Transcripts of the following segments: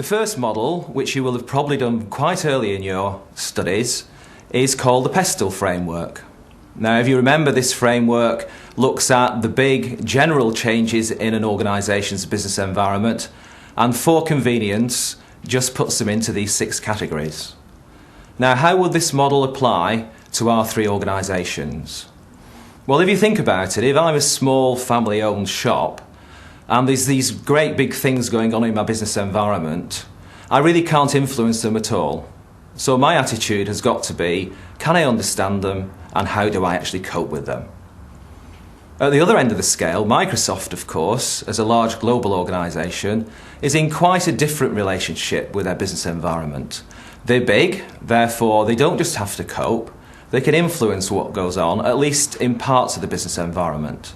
The first model, which you will have probably done quite early in your studies, is called the PESTEL framework. Now, if you remember, this framework looks at the big general changes in an organisation's business environment and, for convenience, just puts them into these 6 categories. Now, how would this model apply to our 3 organisations? Well, if you think about it, if I'm a small family-owned shop and there's these great big things going on in my business environment, I really can't influence them at all. So my attitude has got to be, can I understand them and how do I actually cope with them? At the other end of the scale, Microsoft, of course, as a large global organisation, is in quite a different relationship with their business environment. They're big, therefore they don't just have to cope, they can influence what goes on, at least in parts of the business environment.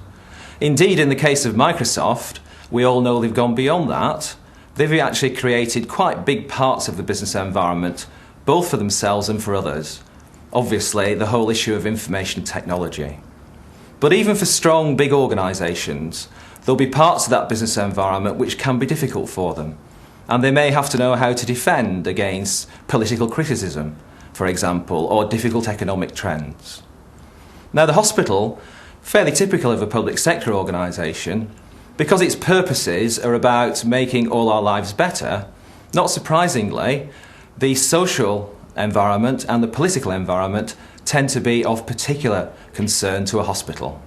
Indeed, in the case of Microsoft, we all know they've gone beyond that. They've actually created quite big parts of the business environment, both for themselves and for others. Obviously, the whole issue of information technology. But even for strong, big organisations, there'll be parts of that business environment which can be difficult for them. And they may have to know how to defend against political criticism, for example, or difficult economic trends. Now, the hospital, fairly typical of a public sector organisation, because its purposes are about making all our lives better, not surprisingly, the social environment and the political environment tend to be of particular concern to a hospital.